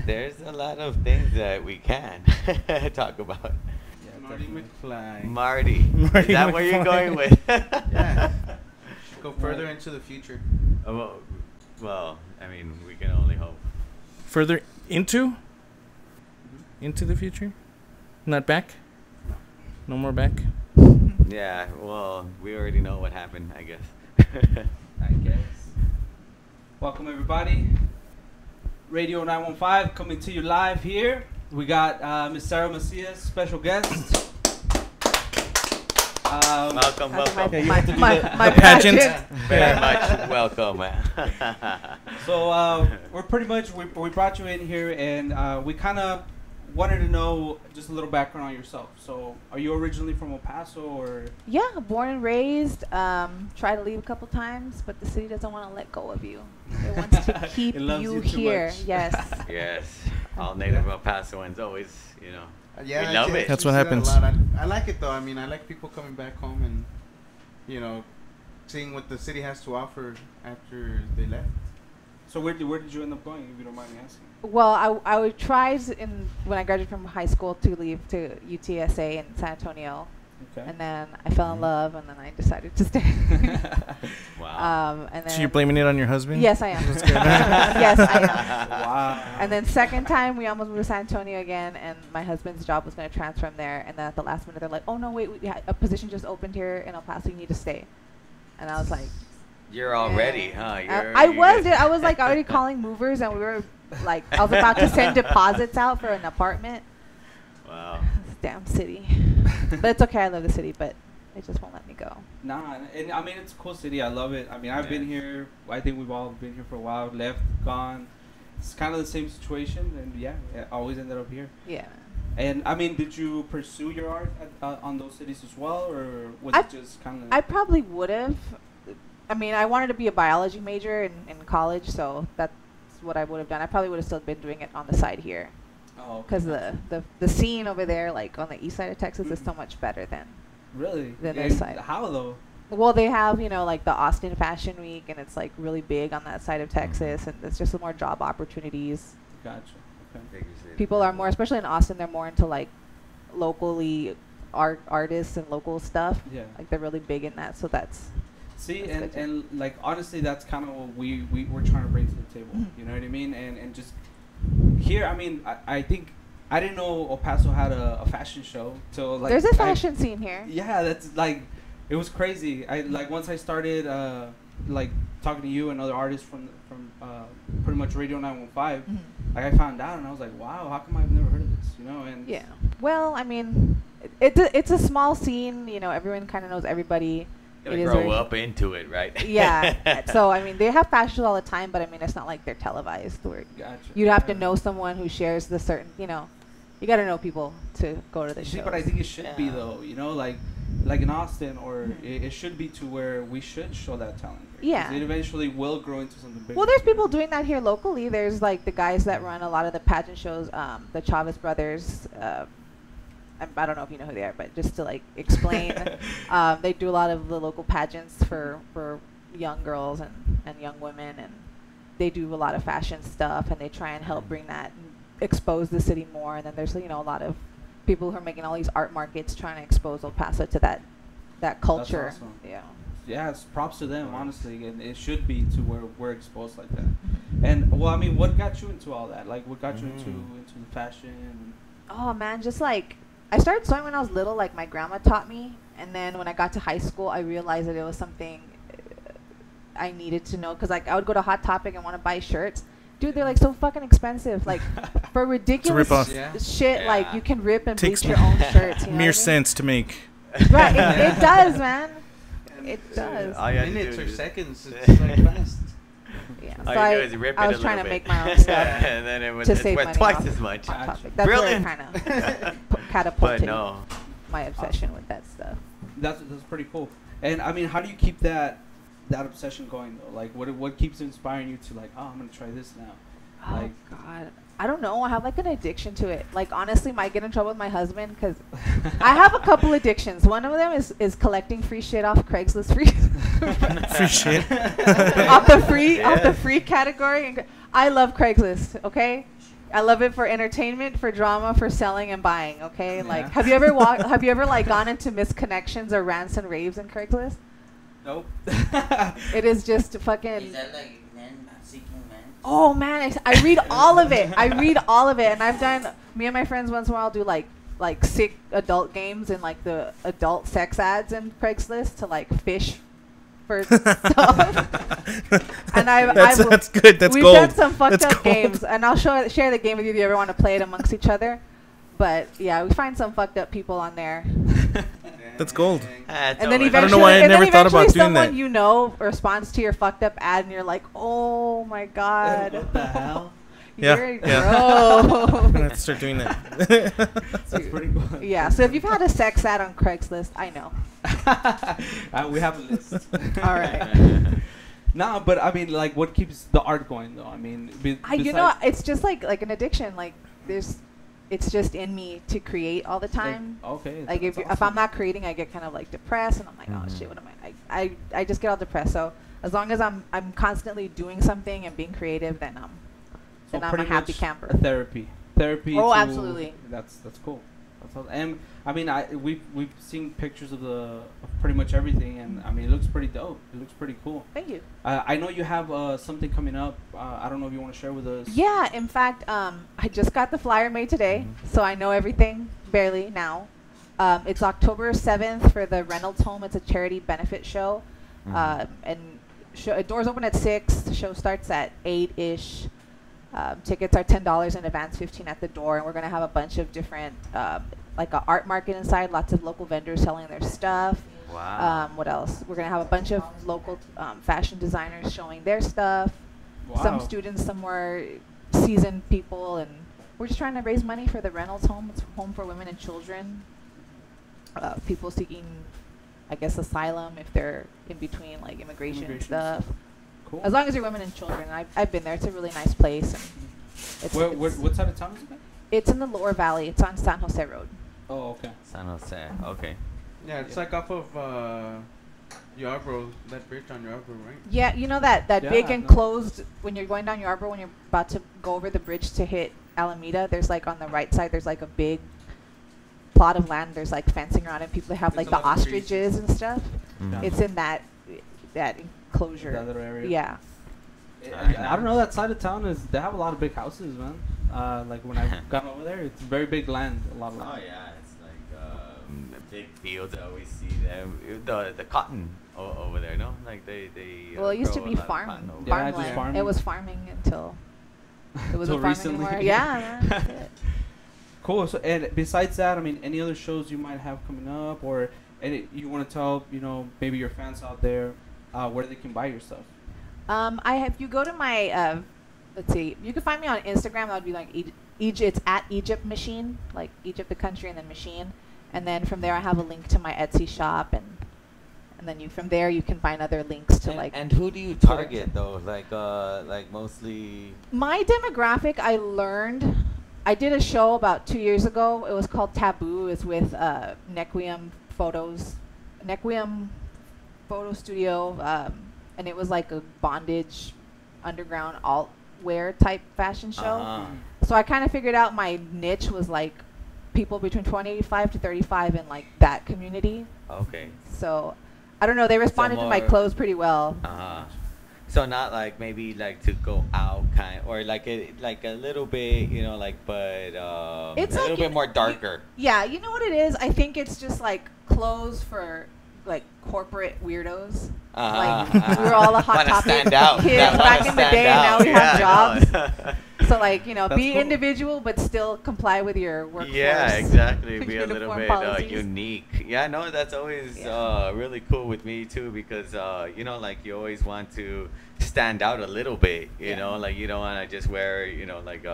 There's a lot of things that we can talk about. Yeah, Marty McFly. Marty. Is that where you're going with? Yeah. Go further into the future. Well, I mean, we can only hope. Further into the future? Not back? No more back? Yeah, well, we already know what happened, I guess. I guess. Welcome, everybody. Radio 915 coming to you live here. We got Miss Sarah Macias, special guest. Welcome. My pageant. Very much welcome. So we're pretty much, we brought you in here, and we kind of wanted to know just a little background on yourself. So are you originally from El Paso, or? Yeah, born and raised. Tried to leave a couple times, but the city doesn't want to let go of you. It wants to keep you here. Yes. Yes. All native El Pasoans always, Yeah, we love it. That's what happens. I like it though. I mean, I like people coming back home and, seeing what the city has to offer after they left. So where did you end up going, if you don't mind me asking? Well, I would try when I graduated from high school to leave to UTSA in San Antonio. Okay. And then I fell in love, and then I decided to stay. Wow. And then So you're blaming it on your husband? Yes, I am. Yes, I am. Wow. And then second time, we almost moved to San Antonio again, and my husband's job was going to transfer him there. And then at the last minute, they're like, "Oh no, wait, a position just opened here in El Paso. You need to stay." And I was like, You're all ready, huh? I was like already calling movers, and we were like, I was about to send deposits out for an apartment. Wow. Damn city. But it's okay. I love the city, but it just won't let me go. Nah, and I mean, it's a cool city. I love it. I mean, I've been here. I think we've all been here for a while. Left, gone. It's kind of the same situation, and I always ended up here. Yeah. And I mean, did you pursue your art on those cities as well, or was it just kind of? I probably would have. I mean, I wanted to be a biology major in college, so that's what I would have done. I probably would have still been doing it on the side here. Oh. Because the scene over there, like on the east side of Texas, is so much better than this side. How though? Well, they have, like the Austin Fashion Week, and it's like really big on that side of Texas, and it's just more job opportunities. Gotcha. Okay. People are more, especially in Austin, they're more into like locally artists and local stuff. Yeah. Like they're really big in that, so that's. See, that's and like honestly, that's kind of what we're trying to bring to the table. You know what I mean? And just here, I mean, I think I didn't know El Paso had a fashion show till like. There's a fashion scene here. Yeah, that's like, it was crazy. I like once I started like talking to you and other artists from pretty much Radio 915. Like I found out and I was like, wow, how come I've never heard of this? And yeah. Well, I mean, it's a small scene. Everyone kind of knows everybody. You gotta grow up into it, right? Yeah. So I mean, they have fashions all the time, but I mean, it's not like they're televised. Where Gotcha. you'd have to know someone who shares the certain. You got to know people to go to the show. But I think it should be though. Like in Austin, or it should be to where we should show that talent here. Yeah. It eventually will grow into something bigger. Well, there's people doing that here locally. There's like the guys that run a lot of the pageant shows. The Chavez brothers. I don't know if you know who they are, but just to like explain, they do a lot of the local pageants for young girls and young women, and they do a lot of fashion stuff, and they try and help bring that, and expose the city more. And then there's a lot of people who are making all these art markets trying to expose El Paso to that culture. That's awesome. Yeah. Yeah, it's props to them, honestly, and it should be to where we're exposed like that. And well, I mean, what got you into all that? Like, what got you into the fashion? Oh man, just like. I started sewing when I was little, like my grandma taught me, and then when I got to high school, I realized that it was something I needed to know, because like I would go to Hot Topic and want to buy shirts. Dude, they're like so fucking expensive, like for ridiculous shit. Like you can rip and bleach your own shirts. Mere cents to make. Right, it does, man. It does. Minutes or seconds, it's like fast. Yeah, All so you do is rip I it was a trying to little make bit. my own stuff. And then it's save worth money twice off as much. Hot Topic. That's Brilliant. where it kind of catapulted my obsession with that stuff. That's pretty cool. And I mean, how do you keep that obsession going though? Like, what keeps inspiring you to like, oh, I'm gonna try this now? Oh Like, God, I don't know. I have like an addiction to it. Like honestly, might get in trouble with my husband because I have a couple addictions. One of them is collecting free shit off Craigslist free. Free shit. off the free category. I love Craigslist. Okay, I love it for entertainment, for drama, for selling and buying. Okay, like have you ever have you ever like gone into misconnections or rants and raves in Craigslist? Nope. It is just fucking. Is that like men seeking men? Oh man, I read all of it. I read all of it, and I've done. Me and my friends once in a while do like sick adult games and like the adult sex ads in Craigslist to like fish for stuff. And that's good. That's we've gold. done some fucked That's up gold. games, and I'll share the game with you if you ever want to play it amongst each other. But yeah, we find some fucked up people on there. That's gold. And then I eventually, don't know why I never thought about doing someone that. you know responds to your fucked up ad, and you're like, "Oh my god, What the hell? You're I'm gross." gonna have to start doing that. That's pretty cool. Yeah. So if you've had a sex ad on Craigslist, I know. We have a list. All right. Nah, but I mean, like, what keeps the art going though? I mean, You know, it's just like an addiction. Like it's just in me to create all the time. Okay. Like if I'm not creating, I get kind of like depressed, and I'm like, oh shit, what am I just get all depressed. So as long as I'm constantly doing something and being creative, then I'm a happy camper. Therapy. Oh, absolutely. That's cool. And I mean, we've seen pictures of pretty much everything, and I mean, it looks pretty dope. It looks pretty cool. Thank you. I know you have something coming up. I don't know if you want to share with us. Yeah, in fact, I just got the flyer made today, so I know everything barely now. It's October 7th for the Reynolds Home. It's a charity benefit show, and doors open at 6. The show starts at 8-ish. Tickets are $10 in advance, $15 at the door, and we're gonna have a bunch of different, like a art market inside. Lots of local vendors selling their stuff. Wow. What else? We're gonna have a bunch of local fashion designers showing their stuff. Wow. Some students, some more seasoned people, and we're just trying to raise money for the Reynolds Home. It's a home for women and children. People seeking, I guess, asylum if they're in between like immigration stuff. Cool. As long as you're women and children. I've been there. It's a really nice place. And what side of town is it? It's in the Lower Valley. It's on San Jose Road. Oh, okay. San Jose. Okay. Yeah, it's like off of Yarborough, that bridge on Yarborough, right? Yeah, you know that big enclosed, when you're going down Yarborough, when you're about to go over the bridge to hit Alameda, there's like on the right side, there's like a big plot of land. There's like fencing around it. People have like the ostriches and stuff. Mhm. It's in that enclosure. That little area. Yeah. I don't know, that side of town they have a lot of big houses, man. Like when I got over there, it's very big land, a lot of land. Oh yeah, it's like big fields. I always see them. The cotton over there, no? Like they. Well, it used to grow be a lot of farming. cotton over Yeah, there. just Farmland. farming. It was farming until it wasn't Until farming recently. anymore. Yeah. That's it. Cool. So, and besides that, I mean, any other shows you might have coming up, or any you want to tell, maybe your fans out there, where they can buy your stuff? If you go to my, let's see, you can find me on Instagram. That would be like Egypt. It's at Egypt Machine, like Egypt the country and then Machine. And then from there, I have a link to my Etsy shop, and then from there you can find other links to And who do you target though? Like mostly. My demographic, I did a show about 2 years ago. It was called Taboo. It's with Nequium Photo Studio, and it was like a bondage, underground alt wear type fashion show. So I kind of figured out my niche was like people between 25 to 35 in like that community. Okay. So I don't know. They responded to my clothes pretty well. So not like maybe like to go out or like a little bit, but It's a like little bit more darker. Yeah, you know what it is? I think it's just like clothes for like corporate weirdos. Like we were all a hot Wanna topic stand out. kids Yeah, back wanna in the stand day. out. Now we have Yeah, jobs. So like be cool. individual but still comply with your workforce. Yeah, exactly. Be a little uniform bit policies. unique. Yeah, no, that's always really cool with me too, because like you always want to stand out a little bit. You know, like you don't want to just wear like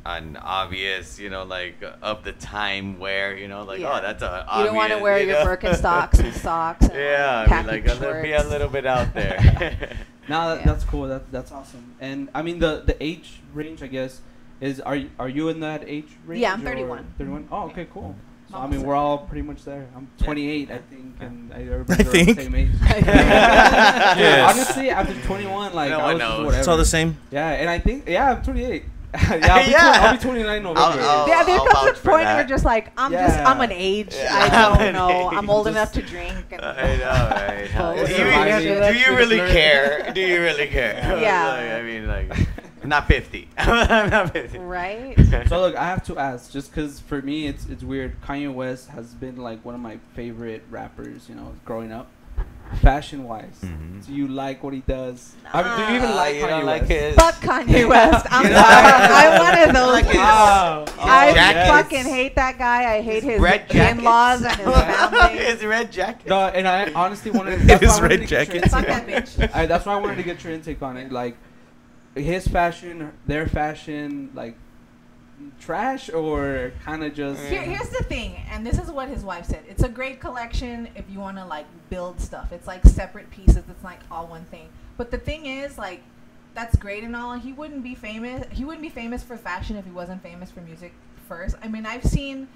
an obvious like of the time wear. Oh, that's a obvious. You don't want to wear your Birkenstocks and socks. And Yeah, khaki I mean, shorts. be a little bit out there. No, Yeah. that's cool. That's awesome. And I mean, the age range, I guess, is are you in that age range? Yeah, I'm or 31. 31. Oh, okay, cool. So I mean, we're all pretty much there. I'm 28, I think, and everybody's I around the think. same age. Yes. Dude, honestly, after 21, like No I one was just knows. whatever. It's all the same. Yeah, and I think I'm 28. I'll be 29 in November. Yeah, there I'll comes vouch a for point where that. you're just like, I'm Yeah. an age. Yeah. I I'm don't an know. age. I'm old Just- enough to drink. And I know, right? Oh, do, it's you, surviving. do you really care? Do you really care? Yeah. Like, I mean, like, I'm not 50. I'm not 50. Right? So look, I have to ask, just because for me it's weird. Kanye West has been like one of my favorite rappers, you know, growing up. Fashion wise, Mhm. do you like what he does? I mean, do you even like you Kanye don't like West? his... Fuck Kanye West. I'm You sorry. know? I'm one of those Like people. his- I jackets. fucking hate that guy. I hate his red jackets. in-laws and his family. His red jacket. No, and I honestly wanted. That's His why I wanted red to get your jackets. Fuck intake that on it. bitch. That's why I wanted to get your intake on it. Like his fashion, their fashion, like trash or kind of just. Here's the thing, and this is what his wife said. It's a great collection if you want to like build stuff. It's like separate pieces. It's like all one thing. But the thing is, like, that's great and all. He wouldn't be famous. He wouldn't be famous for fashion if he wasn't famous for music first. I mean, I've seen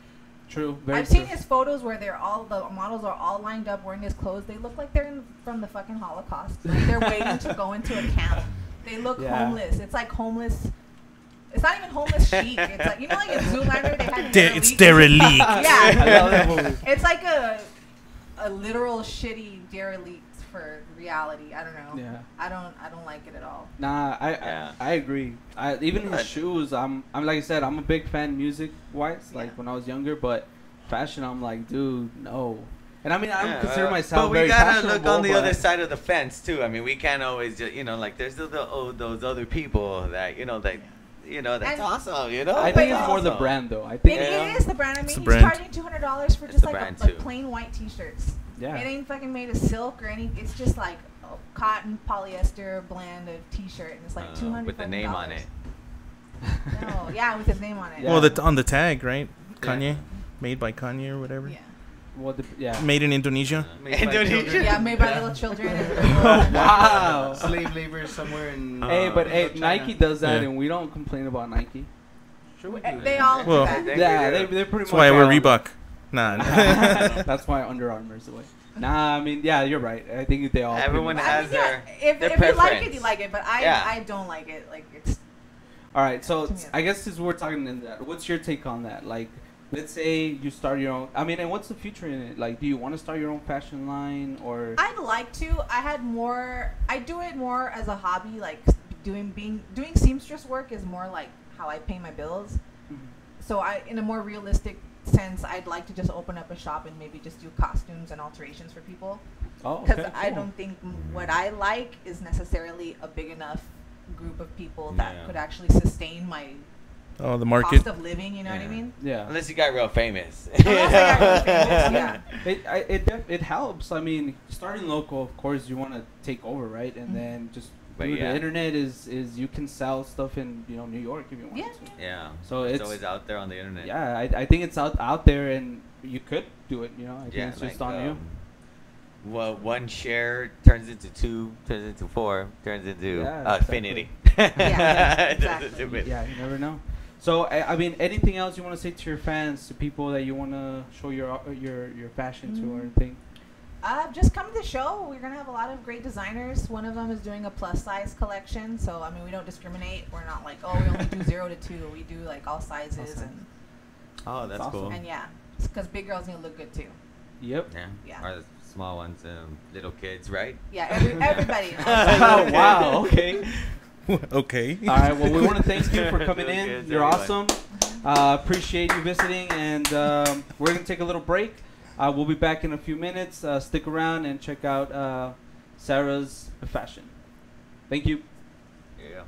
True. Very I've true. seen his photos where the models are all lined up wearing his clothes. They look like they're from the fucking Holocaust. Like they're waiting to go into a camp. They look Yeah. homeless. It's like homeless. It's not even homeless chic. It's like, you know, like in Zoolander they had It's derelict. derelict. I Yeah, love that movie. it's like a literal shitty derelict for reality. I don't know. Yeah. I don't like it at all. Nah, Yeah. I agree. Even his But- shoes. I'm like I said, I'm a big fan music wise. Like Yeah. when I was younger, but fashion, I'm like, dude, no. And I mean, I don't Yeah, consider myself but we very gotta fashionable. look on the but- other side of the fence too. I mean, we can't always just, you know, like there's those other people that, you know, that, you know, that's And- awesome, you know. I think That's it's more the awesome. brand, though. I It, think, Yeah. it is the brand. I mean, It's the he's brand. charging $200 for It's just the like brand, like too. plain white T-shirts. yeah. It ain't fucking made of silk or anything. It's just like a cotton polyester blend of T-shirt, and it's like $200 with the name on it. No, yeah, with his name on it. Yeah. Well, on the tag, right? Yeah. Kanye, made by Kanye or whatever. Yeah. Well, yeah. Made in Indonesia. Made by Indonesia. children. Yeah, made by little children. Wow. Slave labor somewhere in. Hey, but hey, China. Nike does that, Yeah. and we don't complain about Nike. Sure, we do. They all Well- do that. Think Yeah, we do. they're pretty That's much. why I wear all- Reebok. Nah. That's why Under Armour's the way. Nah, I mean, yeah, you're right. I think they all. pretty Everyone much- I has mean, yeah, their if you like it, preference. you like it. But I Yeah. I don't like it. Like it's All right, so To me, I guess since we're talking in that, what's your take on that? Like, let's say you start your own. I mean, and what's the future in it? Like, do you want to start your own fashion line or? I'd like to. I do it more as a hobby. Like doing seamstress work is more like how I pay my bills. Mhm. So in a more realistic sense, I'd like to just open up a shop and maybe just do costumes and alterations for people. Oh, Because okay, I cool. don't think what I like is necessarily a big enough group of people that Yeah. could actually sustain my Oh, the market. cost of living. You know what I Yeah. mean? Yeah. Unless you got real famous. Unless I got real famous, yeah. It helps. I mean, starting local, of course, you want to take over, right? And Mhm. then just But through yeah. the internet is you can sell stuff in New York if you want Yeah. to. Yeah. So It's it's always out there on the internet. yeah. I think it's out there, and you could do it. I think Yeah, it's just like, on you. Well, one share turns into 2, turns into 4, turns into Yeah, infinity. Yeah, It turns exactly. into infinity. Yeah, you never know. So I mean, anything else you want to say to your fans, to people that you want to show your fashion to or anything? Just come to the show. We're gonna have a lot of great designers. One of them is doing a plus size collection. So I mean, we don't discriminate. We're not like, oh, we only do 0 to 2. We do like all sizes Awesome. Oh, that's Awesome. cool. and yeah, because big girls need to look good too. Yep. Yeah. Yeah. Or the small ones, little kids, right? Yeah, everybody. Oh, wow. Okay. Okay. All right. Well, we want to thank you for coming in. Good, You're everyone. awesome. Appreciate you visiting, and we're gonna take a little break. We'll be back in a few minutes. Stick around and check out Sarah's fashion. Thank you. Yeah.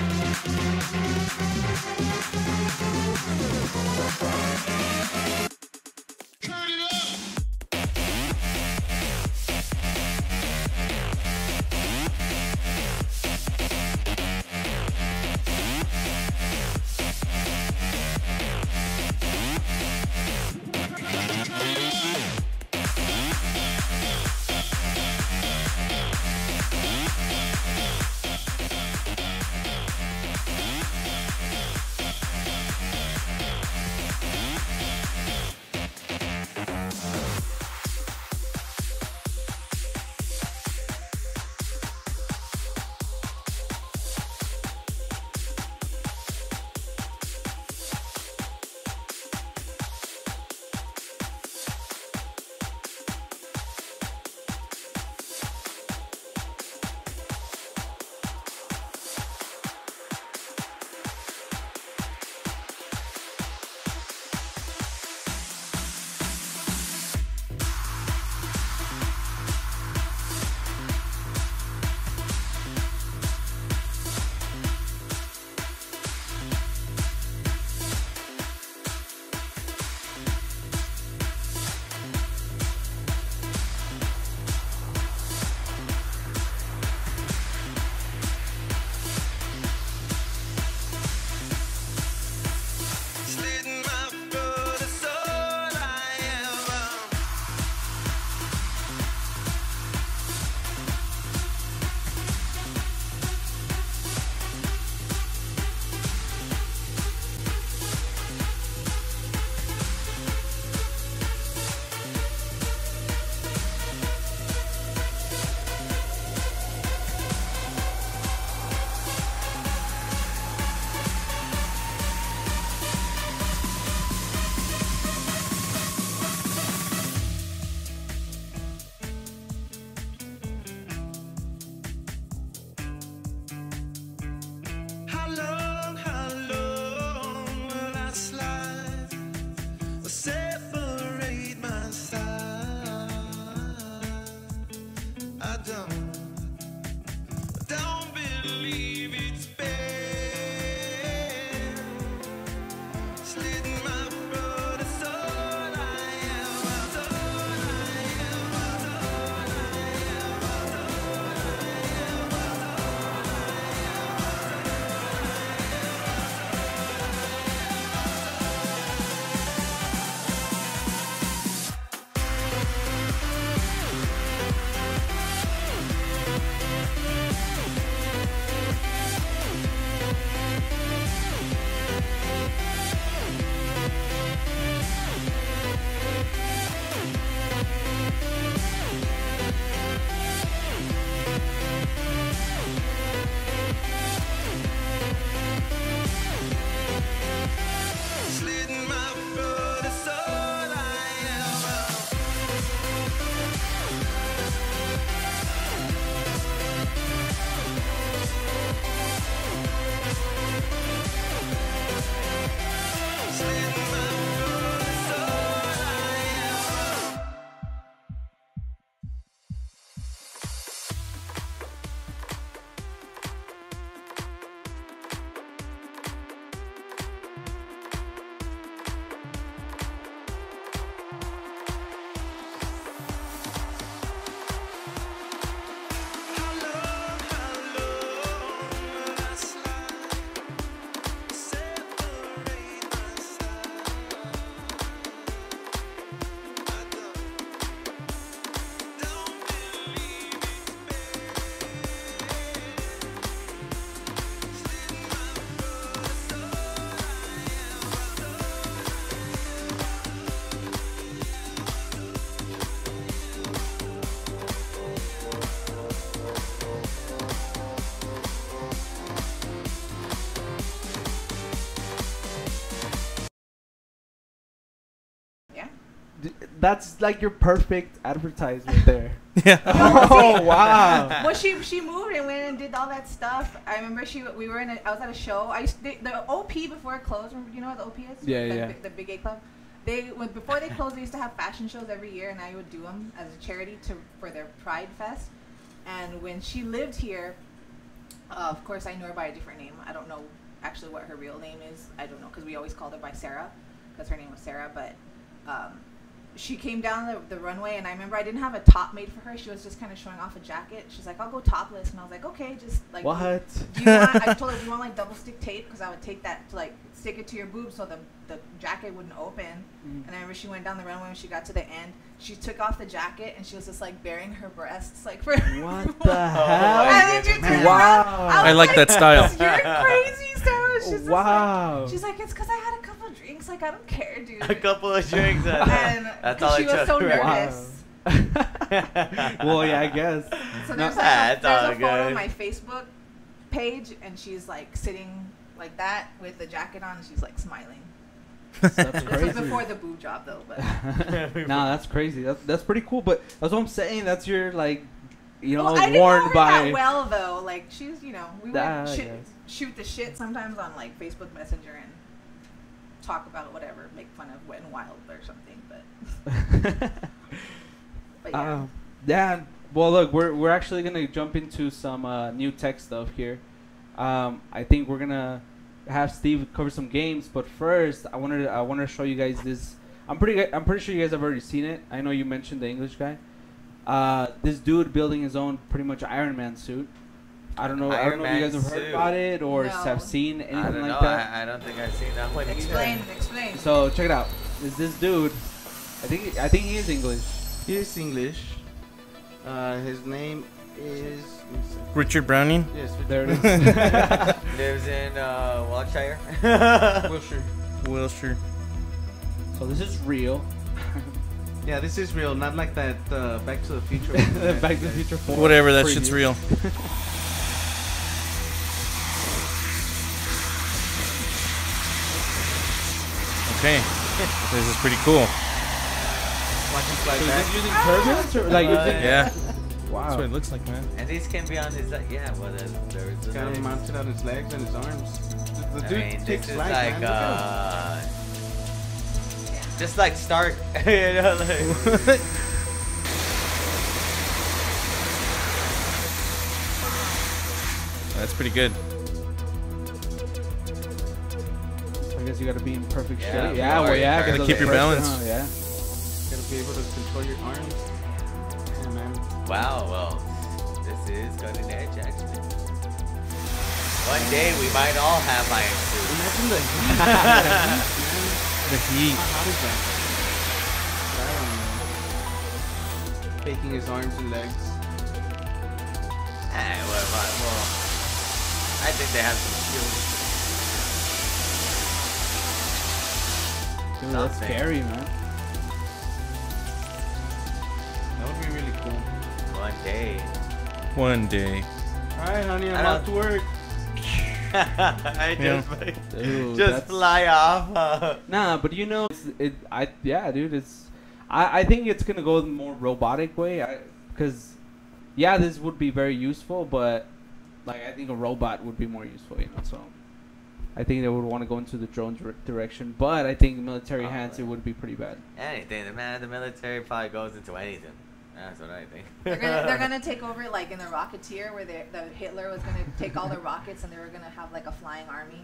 Thank that's like your perfect advertisement there. Yeah. Oh wow. Well, she moved and went and did all that stuff. I remember we were I was at a show. The OP before it closed. You know what the OP is? Yeah. The Big A Club. Before they closed, they used to have fashion shows every year, and I would do them as a charity for their Pride Fest. And when she lived here, of course, I knew her by a different name. I don't know actually what her real name is. I don't know because we always called her by Sarah because her name was Sarah. But she came down the runway, and I remember I didn't have a top made for her. She was just kind of showing off a jacket. She's like, I'll go topless. And I was like, okay, just like. What? Do you want, I told her, do you want like double stick tape? Because I would take that to like stick it to your boob so the jacket wouldn't open. And I remember she went down the runway when she got to the end. She took off the jacket and she was just like baring her breasts like for. What the hell? And then she turned Wow. around. I like that style. You're crazy, Sarah. She's just Wow. Like, she's like, it's because I had a couple of drinks. Like I don't care, dude. A couple of drinks. And That's all she it was took. so Right? nervous. Well, yeah, I guess. So No, there's all a photo good. on my Facebook page, and she's like sitting like that with the jacket on, and she's like smiling. That's This was crazy. before the boob job, though. But Nah, that's crazy. That's pretty cool. But that's what I'm saying. That's your like, you know, well, I didn't worn know her by. that well, though. Like she's, we Ah, would yes. shoot the shit sometimes on like Facebook Messenger and talk about whatever, make fun of Wet and Wild or something. But yeah. Yeah. Well, look, we're actually gonna jump into some new tech stuff here. I think we're gonna have Steve cover some games, but first, I wanted to show you guys this. I'm pretty sure you guys have already seen it. I know you mentioned the English guy. This dude building his own pretty much Iron Man suit. I don't know if you guys have heard about it or No. have seen anything I don't like know. that. I don't think I've seen that one either. Explain. So check it out. This dude. I think he is English. He is English. His name is. Richard Browning. Yes, There it is. Lives in Wiltshire. Wilshire. Wilshire. So this is real. Yeah, this is real, not like that Back to the Future one. Back to the Future 4. Whatever, that Preview. shit's real. Okay. This is pretty cool. Watch him So slide is back. this using turbines or like? using- Yeah. That's Wow. what it looks like, man. And these can be on his, there's Got him mounted on his legs and his arms. The I dude mean, takes this is flight, like, man. Look at him. just like Stark, you know, like. That's pretty good. I guess you gotta be in perfect Yeah, shape. Yeah, well, yeah. gotta 'cause of keep the your pressure, balance. huh? Yeah. Gotta be able to control your arms. Yeah, man. Wow, well, this is cutting edge, actually. One day we might all have iron suits. Imagine the heat. The heat. How hot is that? I don't know. Taking his arms and legs. Well, I think they have some skills. Dude, that's Something. scary, man. That would be really cool. One day. One day. Alright, honey, I I'm don't- off to work. I Yeah. just Dude, that's- fly off. Nah, but dude, I think it's gonna go the more robotic way, because, yeah, this would be very useful, but, like, I think a robot would be more useful, so. I think they would want to go into the drone direction, but I think military hands, it would be pretty bad. Anything. The military probably goes into anything. That's what I think. They're gonna take over like in the Rocketeer, where the Hitler was gonna take all the rockets, and they were gonna have like a flying army.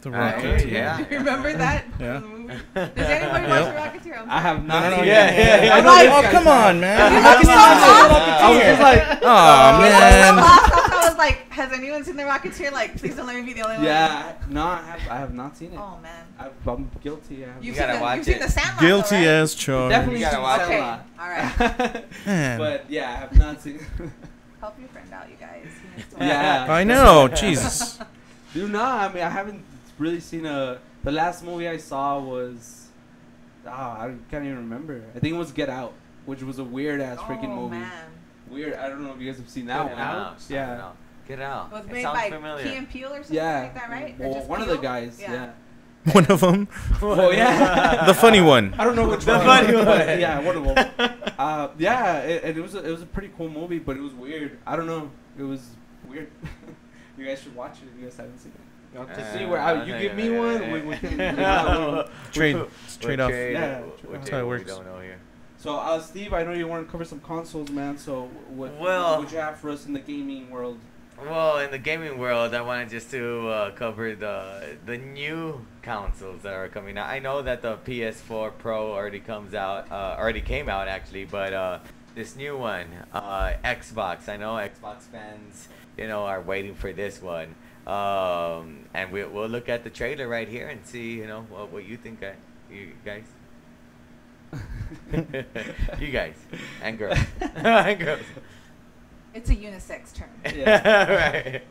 The Alright, rocket. yeah. Do you remember that? Yeah. Movie? Does anybody watch the Rocketeer? I'm I have sorry. not No, no, seen yeah, it. yeah. I know this oh, guy. come on, man. You How can you not look see so the lost. I was just like, Oh, I man. was like, has anyone seen the Rocketeer? Like, please don't let me be the only one. yeah, no, I have not seen it. Oh man. I'm guilty. I have You've gotta seen watch you've seen it. the Sandlot, Guilty though, right? as charged. definitely You gotta seen watch Okay. Sandlot. All right. Man. But yeah, I have not seen. Help your friend out, you guys. He needs to watch Yeah. I know. Jesus. Do not. I mean, I haven't really seen a. The last movie I saw was. I can't even remember. I think it was Get Out, which was a weird ass it. freaking Oh movie. man. Weird. I don't know if you guys have seen that Get one. out. Yeah. Get out. It was It made sounds by familiar. Key and Peele or something Yeah. like that, right? Or Well, just one of the Peele? guys. Yeah. Yeah. One of them. Well, yeah. The funny one. I don't know which The one. funny one. but yeah, one of them. Yeah, it was a pretty cool movie, but it was weird. I don't know. It was weird. You guys should watch it if you guys haven't seen it. To see where you give me one, we can Trade off. Yeah. That's how it works. We don't know here. So, Steve, I know you want to cover some consoles, man. So, what would you have for us in the gaming world? Well, in the gaming world, I wanted just to cover the new consoles that are coming out. I know that the PS4 Pro already came out actually, but this new one, Xbox. I know Xbox fans, are waiting for this one. And we'll look at the trailer right here and see, what you think, you guys. You guys and girls. And girls. It's a unisex term. Yeah. Right.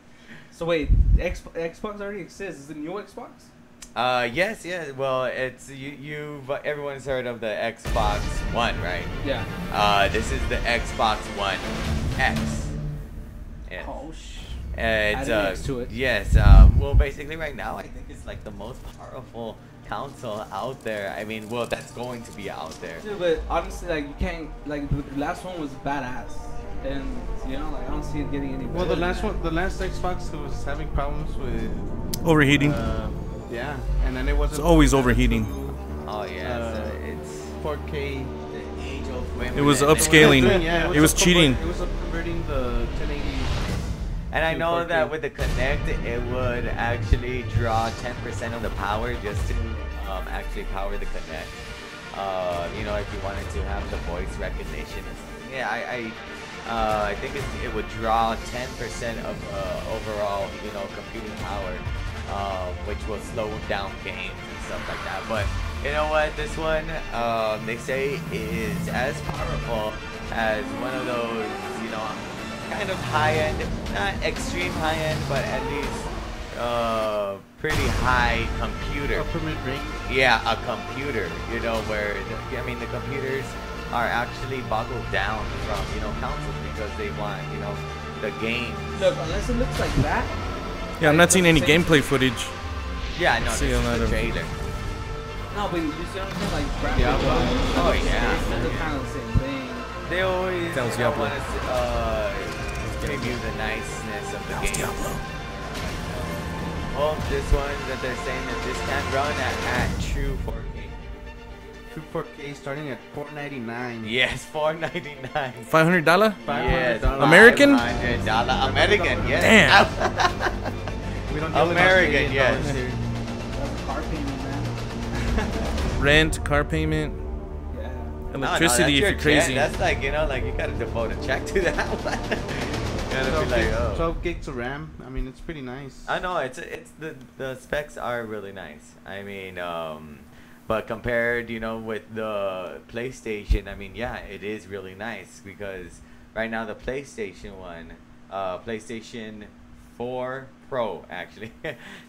So wait, Xbox already exists. Is it new Xbox? Yes. Well, it's everyone's heard of the Xbox One, right? Yeah. This is the Xbox One X. Yes. Oh It's adding X to it. Yes. Well, basically, right now, I think it's like the most powerful console out there. I mean, well, that's going to be out there. Dude, but honestly, like you can't the last one was badass, and I don't see it getting any better. Well, the than last Xbox was having problems with Overheating. Yeah, and then it wasn't. It's always overheating. Oh yeah, so it's 4K. the age of women. It was and upscaling. Yeah, It was cheating. It was converting the 1080. And I know 4K. that with the Connect, it would actually draw 10% of the power just to actually power the Connect. If you wanted to have the voice recognition and something. Yeah, I think it would draw 10% of overall, computing power, which will slow down games and stuff like that. But you know what? This one, they say, is as powerful as one of those, kind of high-end, not extreme high-end, but at least pretty high computer. Upper mid-range. Yeah, a computer, where, the computers are actually boggled down from, consoles because they want, the game. Look, unless it looks like that. Yeah, I'm not seeing any gameplay footage. Yeah, no, this See a is lot the of- trailer. No, but you see what I'm saying? Like, graphics. Diablo. Oh, yeah. They're kind of the same thing. They always That was Diablo. want to preview the niceness of the game. Well, this one that they're saying that this can run at true 4K. True 4K starting at $499. Yes, $499. $500? Yes, $500. American? $500. American, yes. Damn. We don't deal with American, Australian yes. dollars here. That's a car payment, man. Rent, car payment, Yeah. electricity if you're crazy. That's like, you gotta devote a check to that one. You gotta be like, oh. 12 gigs of RAM. I mean, it's pretty nice. I know, it's the specs are really nice. I mean, but compared, with the PlayStation, I mean, yeah, it is really nice because right now the PlayStation one, PlayStation 4 Pro, actually,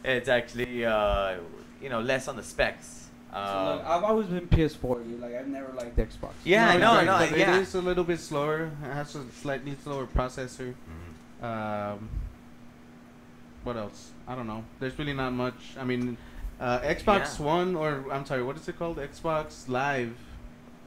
it's actually, less on the specs. So look, I've always been PS4, dude. Like, I've never liked Xbox. Yeah, no, but yeah. It is a little bit slower. It has a slightly slower processor. What else? I don't know. There's really not much. I mean, Xbox One, or I'm sorry, what is it called? Xbox Live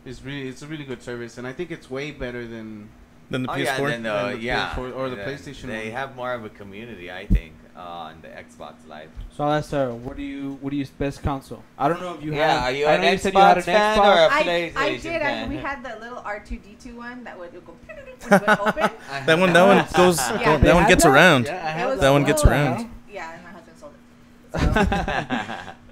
it's a really good service, and I think it's way better than Than the Oh, PS4? yeah, then Than the yeah. PS4 or the PlayStation They one. have more of a community, I think, on the Xbox Live. So I'll ask Sarah, what do you best console? I don't know if you Yeah, have. are you I an know you said you had Xbox an fan Xbox. or a I PlayStation did. fan? We had the little R2D2 one that would go when it would open. That one goes. Yeah, that one had gets that? around. Yeah, I It have was That one a gets little- around. Yeah, and my husband sold it. So,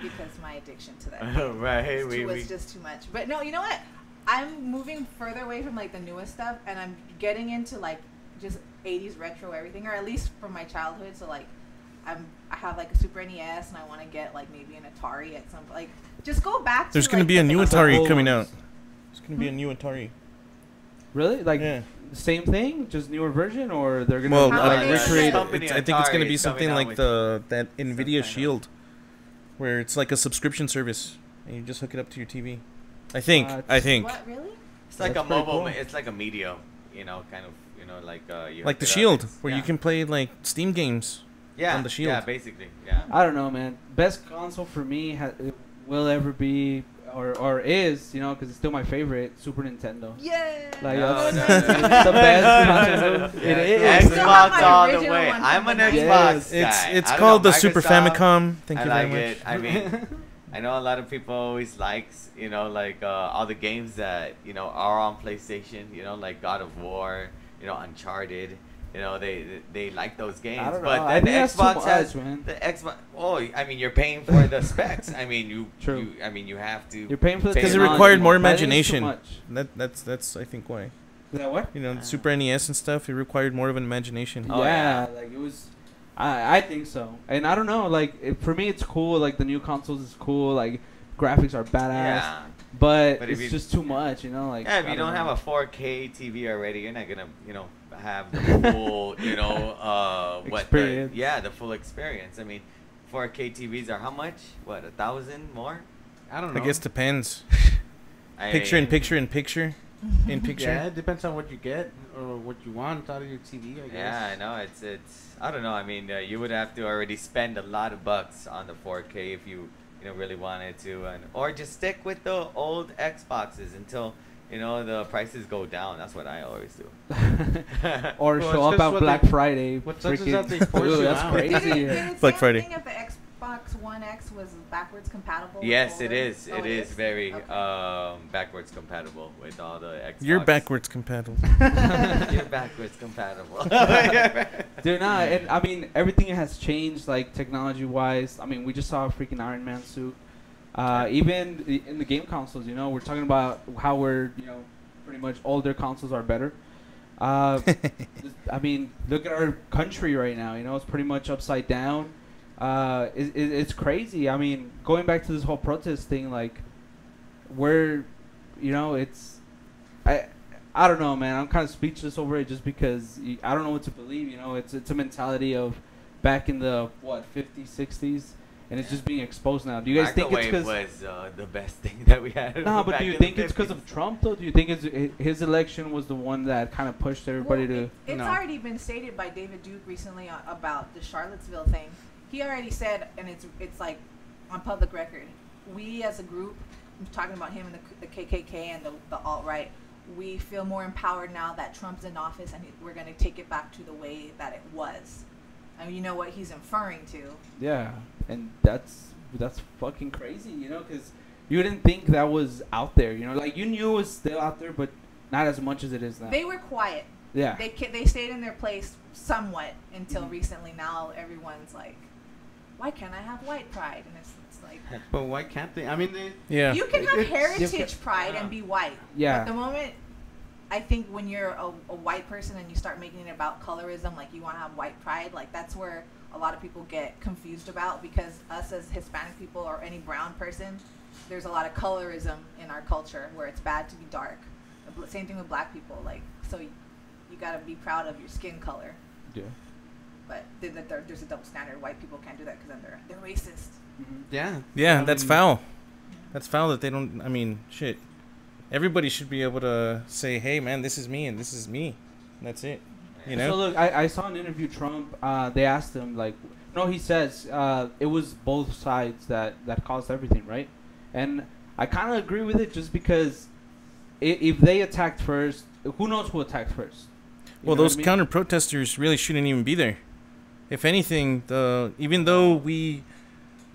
because my addiction to that Right, was just too much. But no, you know what? I'm moving further away from like the newest stuff, and I'm getting into like just 80s retro everything, or at least from my childhood. So like, I have like a Super NES, and I want to get like maybe an Atari at some like just go back. There's to, going to like, be a the new basic- Atari old coming out. ones. There's going to be a new Atari. Really? Like Yeah. the same thing, just newer version, or they're gonna Well, How I are they recreate. Company I think it's going to Atari be is something coming out like with that some Nvidia kind of- Shield, where it's like a subscription service, and you just hook it up to your TV. I think. I think. What really? It's like That's a pretty mobile. cool. It's like a media, kind of, like you Like hook the it up, Shield, it's- where yeah. you can play like Steam games. Yeah, on the Shield. yeah, basically, yeah. I don't know, man. Best console for me will ever be or is, you know, because it's still my favorite, Super Nintendo. Yeah. Like No, that's no, it's the best console. Yeah, It I is. still have Xbox my all the original way. one I'm from an the Xbox 90s. guy. It's I don't called know, the Super Microsoft, Famicom. Thank I you like very much. it. I mean, I know a lot of people always likes, you know, like all the games that, you know, are on PlayStation, you know, like God of War, you know, Uncharted. You know, they like those games. I don't know. But I then the think that's too Xbox much, has man. the Xbox. Oh, I mean, you're paying for the specs. I mean, True. I mean, you have to. You're paying for the Because it technology. required more I think it's too imagination. much. That's I think why. Is that what? You know, the Super NES and stuff. It required more of an imagination. Oh, yeah, yeah. like it was. I think so, and I don't know. Like for me, it's cool. Like the new consoles is cool. Like graphics are badass. Yeah. But But if it's you- just too much, you know. Like Yeah, if I you don't have know. a 4K TV already, you're not gonna, you know, have the full, you know, Experience. the full experience. I mean, 4K TVs are how much? What, 1,000 more? I don't I know. guess depends. I Picture in mean, picture in picture. In picture. Yeah, it depends on what you get or what you want out of your TV, I guess. Yeah, I know. It's. I don't know. I mean, you would have to already spend a lot of bucks on the 4K if you really wanted to, or just stick with the old Xboxes until the prices go down. That's what I always do. or Well, show it's up just at what Black they- Friday. what sucks is freaking- that they force Ooh, you that's out. crazy. Did it Black say Friday. anything if the Xbox One X was backwards compatible? with Yes, it older? is. Oh, It is very Okay. backwards compatible with all the Xbox. You're backwards compatible. You're backwards compatible. Dude, nah, and I mean everything has changed, like technology wise. I mean, we just saw a freaking Iron Man suit. Even in the game consoles, you know, we're talking about how we're, pretty much older consoles are better. I mean, look at our country right now. You know, it's pretty much upside down. It's crazy. I mean, going back to this whole protest thing, like, it's, I don't know, man. I'm kind of speechless over it just because I don't know what to believe. You know, it's a mentality of back in the 50s, 60s, and it's just being exposed now. Do you guys think it's Microwave because? was the best thing that we had. No, but back do you in think the it's because 50s? of Trump though? Do you think his election was the one that kind of pushed everybody Well, to? It's No. already been stated by David Duke recently about the Charlottesville thing. He already said, and it's like on public record. We as a group, I'm talking about him and the KKK and the alt-right, we feel more empowered now that Trump's in office, and we're going to take it back to the way that it was. I mean, you know what he's inferring to. Yeah, and that's fucking crazy, you know, because you didn't think that was out there, you know, like you knew it was still out there, but not as much as it is now. They were quiet. Yeah. They stayed in their place somewhat until Mhm. recently. Now everyone's like, why can't I have white pride? And it's like, But why can't they? I mean, they. Yeah. you can have It's- heritage pride and be white. Yeah. But the moment, I think when you're a white person and you start making it about colorism, like you want to have white pride, like that's where a lot of people get confused about, because us as Hispanic people or any brown person, there's a lot of colorism in our culture where it's bad to be dark. Same thing with black people. Like, so you got to be proud of your skin color. Yeah. But there's a double standard. White people can't do that because then they're racist. Yeah. Yeah, I that's mean, foul. That's foul that they don't. I mean, shit. Everybody should be able to say, "Hey, man, this is me and this is me." That's it. You know. So look, I saw an interview Trump. They asked him like, no, he says it was both sides that caused everything, right? And I kind of agree with it just because if they attacked first, who knows who attacked first? You Well, know what those I mean? counter protesters really shouldn't even be there. If anything, even though we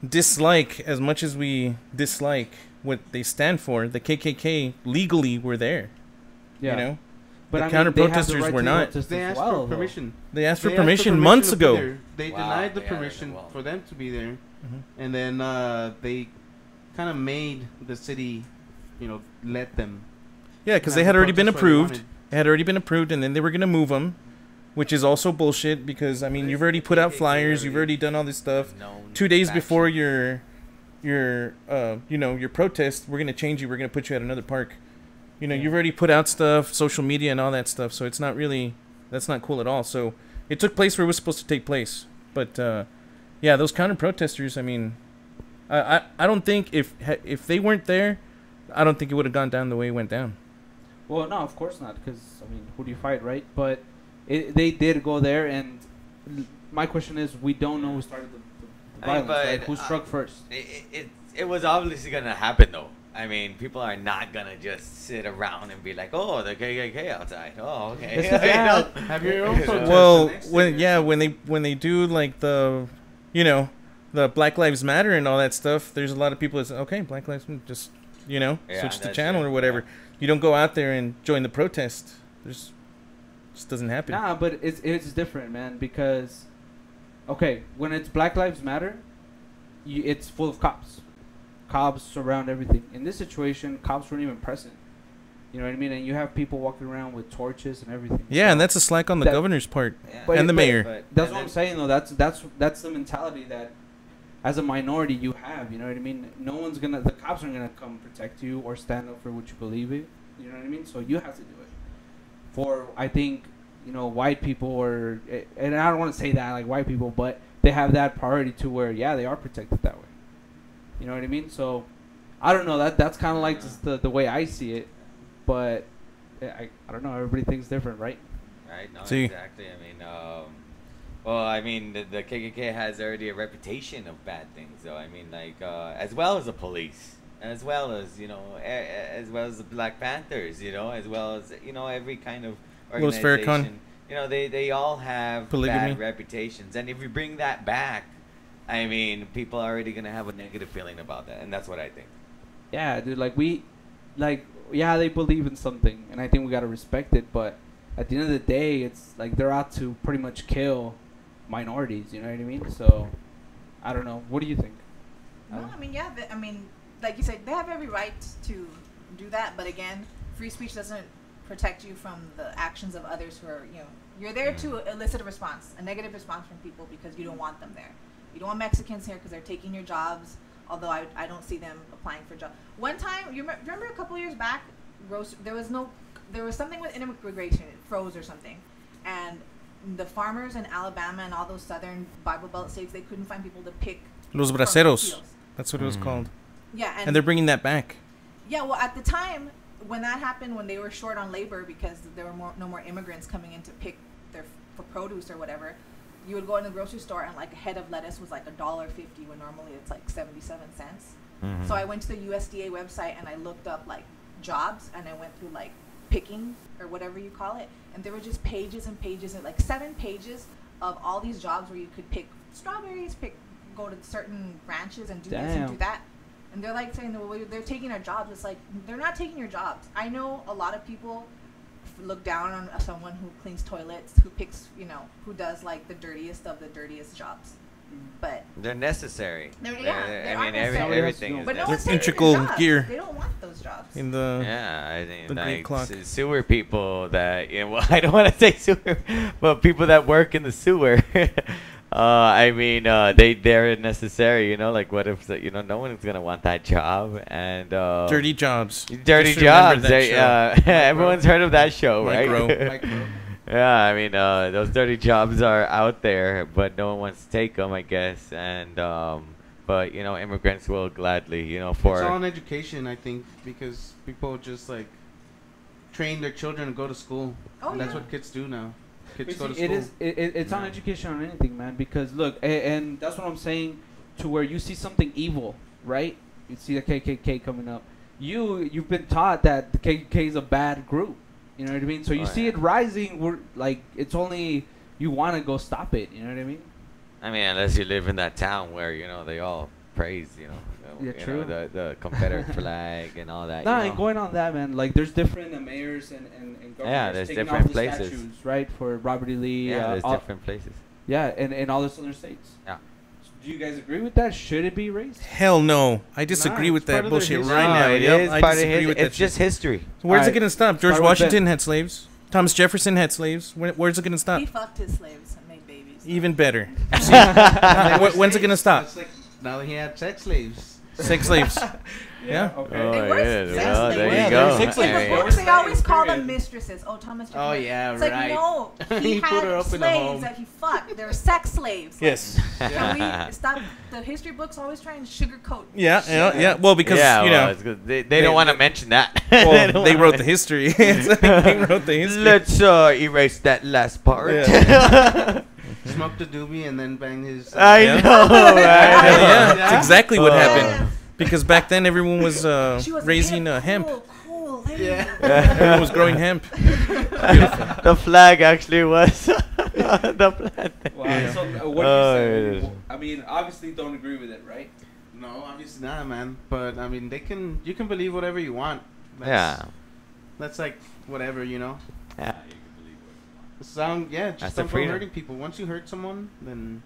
dislike as much as we dislike what they stand for, the KKK legally were there. Yeah. You know, But the I mean, counter they have the protesters right were to not. protest They as asked well, for though. permission. They asked for They permission months to be ago. there. They Wow, denied the they had it permission well. for them to be there, Mhm. and then they kind of made the city, let them. Yeah, because have they the had already been protest where they approved. wanted. It had already been approved, and then they were gonna move them, which is also bullshit. Because I mean, you've already put out flyers, you've already done all this stuff. Known 2 days faction. before your protest, we're gonna change you. We're gonna put you at another park. You know, you've already put out stuff, social media and all that stuff. So it's not really, that's not cool at all. So it took place where it was supposed to take place. But yeah, those counter protesters. I mean, I don't think if they weren't there, I don't think it would have gone down the way it went down. Well, no, of course not, because I mean, who do you fight, right? But they did go there, and my question is, we don't know who started the I mean, violence, right? but, Who struck first? It was obviously gonna happen though. I mean, people are not gonna just sit around and be like, "Oh, the KKK outside." Oh, okay. This is bad. Have your own protest Well, the next when day. when they do like the, you know, the Black Lives Matter and all that stuff, there's a lot of people that say, okay, Black Lives Matter, just, you know, Yeah, switch the that's channel it, or whatever. yeah. You don't go out there and join the protest. There's just doesn't happen. Nah, but it's different, man. Because, okay, when it's Black Lives Matter, it's full of cops. Cops surround everything. In this situation, cops weren't even present. You know what I mean? And you have people walking around with torches and everything. Yeah, and that's a slack on the That- governor's part Yeah. and the mayor. That's and what I'm then- saying, though. That's the mentality that, as a minority, you have. You know what I mean? No one's gonna. The cops aren't gonna come protect you or stand up for what you believe in. You know what I mean? So you have to do it. For I think, you know, white people or, and I don't want to say that like white people, but they have that priority to where they are protected that way. You know what I mean? So I don't know. That's kind of like just the way I see it, but I don't know. Everybody thinks different, right? Right? No, See. exactly. I mean, well, I mean, the KKK has already a reputation of bad things, though. I mean, like, as well as the police, as well as, you know, as well as the Black Panthers, you know, as well as, you know, every kind of Louis organization. Farrakhan. You know, they all have Polygamy. bad reputations. And if you bring that back, I mean, people are already going to have a negative feeling about that. And that's what I think. Yeah, dude. They believe in something, and I think we gotta respect it. But at the end of the day, it's like they're out to pretty much kill minorities. You know what I mean? So I don't know. What do you think? No, I mean, yeah. I mean, like you said, they have every right to do that. But again, free speech doesn't protect you from the actions of others who are, you know, you're there to elicit a response, a negative response from people because you don't want them there. You don't want Mexicans here because they're taking your jobs. Although I don't see them applying for jobs. One time, you remember a couple years back, there was something with immigration, it froze or something, and the farmers in Alabama and all those southern Bible Belt states, they couldn't find people to pick. Los from the Braceros. fields. That's what it was called. Yeah, And they're bringing that back. yeah. Well, at the time when that happened, when they were short on labor because there were no more immigrants coming in to pick for produce or whatever. You would go in the grocery store and like a head of lettuce was like $1.50 when normally it's like 77 cents. Mm-hmm. So I went to the USDA website and I looked up like jobs and I went through like picking or whatever you call it, and there were just pages and pages and like 7 pages of all these jobs where you could pick strawberries, go to certain branches and do this and do that. And they're like saying, well, they're taking our jobs. It's like they're not taking your jobs. I know a lot of people look down on someone who cleans toilets, who picks, you know, who does like the dirtiest of the dirtiest jobs. But they're necessary. they I are mean, necessary. everything is But no necessary. one's taking Integral their jobs. gear. They don't want those jobs. In the Yeah, I think the great like clock. sewer people that, you know, well, I don't want to say sewer, but people that work in the sewer. I mean, they're necessary. You know, like what if you know no one's gonna want that job and dirty jobs. dirty Just remember jobs. that They, show. everyone's heard of that show, right? Micro. Yeah, I mean, those dirty jobs are out there, but no one wants to take them, I guess. And but you know, immigrants will gladly, you know, It's for all in education, I think, because people just like train their children to go to school. Oh, And that's yeah. what kids do now. Kids But go to see, school. it's on Yeah. education on anything, man. Because look, and that's what I'm saying. To where you see something evil, right? You see the KKK coming up. You've been taught that the KKK is a bad group. You know what I mean? So you Oh, see yeah. it rising. We're like, it's only you want to go stop it. You know what I mean? I mean, unless you live in that town where you know they all praise, you know, Yeah, you true. know, the Confederate flag and all that. Nah, you and know. going on that, man. Like, there's different mayors and governors Yeah, there's taking different off the places. statues, right? For Robert E. Lee. Yeah, there's all- different places. Yeah, and all the southern states. Yeah. Do you guys agree with that? Should it be raised? Hell no. I disagree Nah, with it's part that of their bullshit history. right No, now. it Yep, is I part of disagree his. with that It's just shit. history. So where's it Alright, gonna stop? George start with Washington Ben. had slaves. Thomas Jefferson had slaves. Where's it gonna stop? He fucked his slaves and made babies. Even better. Now, When's it gonna stop? It's like now that he had sex slaves. Sex slaves. Yeah. Okay. Oh, They were yeah, sex well, slaves. there Yeah, you they're go. sex In slaves. I the mean, books, they always Period. call them mistresses. Oh, Thomas Jefferson. Oh yeah, It's right. like, no, he He put her had up in a home. slaves that he fucked. They're sex slaves. Like, Yes. Can we stop? The history books always try and sugarcoat. Yeah. Well, because yeah, you well, know, it's good. They don't want to mention that. well, don't they wanna wrote the men- history. It's like they wrote the history. Let's erase that last part. Yeah. smoked a doobie and then banged his. I Yeah. know, Hell right? yeah, that's exactly what Oh. happened. Because back then everyone was She was raising hemp. Cool lady. Yeah. Everyone was growing hemp. Beautiful. The flag actually was the plant. Wow. So what Oh, do it you is. say? I mean, obviously, don't agree with it, right? No, obviously not, man. But I mean, you can believe whatever you want. Yeah. That's like whatever, you know. Yeah. Just That's the don't go freedom. hurting people. Once you hurt someone, then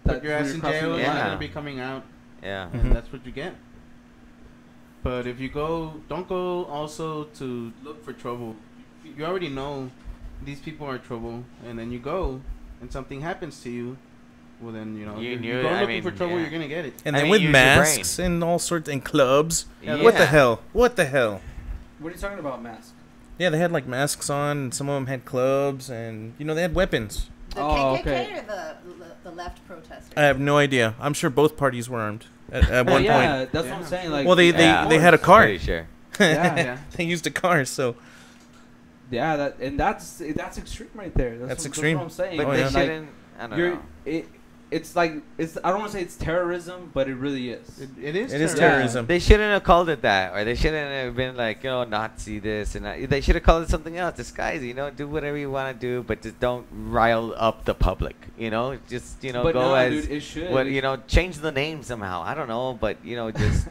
That's put your when ass you're in crossing jail. the You're line. not Yeah. gonna be coming out, Yeah. Mhm. and that's what you get. But if you don't go also to look for trouble. You already know these people are trouble, and then you go, and something happens to you. Well, then You you knew go it, I looking mean, for trouble. yeah. You're gonna get it. And I then mean, with use your brain. masks and all sorts and clubs. Yeah. What the hell? What the hell? What are you talking about, mask? Yeah, they had like masks on, and some of them had clubs, and they had weapons. The Oh, KKK okay. or the left protesters? I have no idea. I'm sure both parties were armed at one yeah, point. that's what I'm Yeah. saying. Like, Well, they had a car. Pretty sure. Yeah. They used a car, so Yeah, that's extreme right there. That's That's extreme. what I'm saying. But Oh, they yeah. shouldn't. I don't know. It's like I don't want to say it's terrorism, but it really is. It is. it is terrorism. terrorism. They shouldn't have called it that, or they shouldn't have been like, Nazi this and that. They should have called it something else. Disguise, do whatever you want to do, but just don't rile up the public. Just But go no, as dude, it should. what change the name somehow. I don't know, but just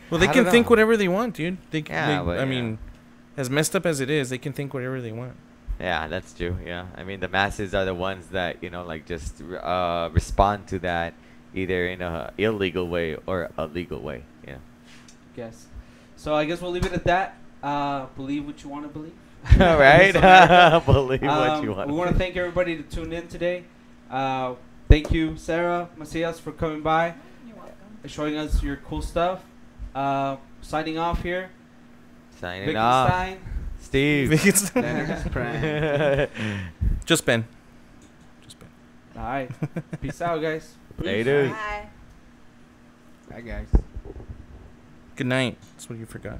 Well, they I can don't think know. whatever they want, dude. Yeah, but, I mean, as messed up as it is, they can think whatever they want. yeah, that's true. Yeah, I mean the masses are the ones that just respond to that either in a illegal way or a legal way. Yeah. Guess. So I guess we'll leave it at that. Believe what you want to believe. All right. So, Believe what you want. We want to thank everybody to tune in today. Thank you, Sarah Macias, for coming by, You're welcome. showing us your cool stuff. Signing off here. Signing off. Wittgenstein. Steve. Leonard's prime. Just Ben. All right. Peace out, guys. Later. Bye. Bye, guys. Good night. That's what you forgot.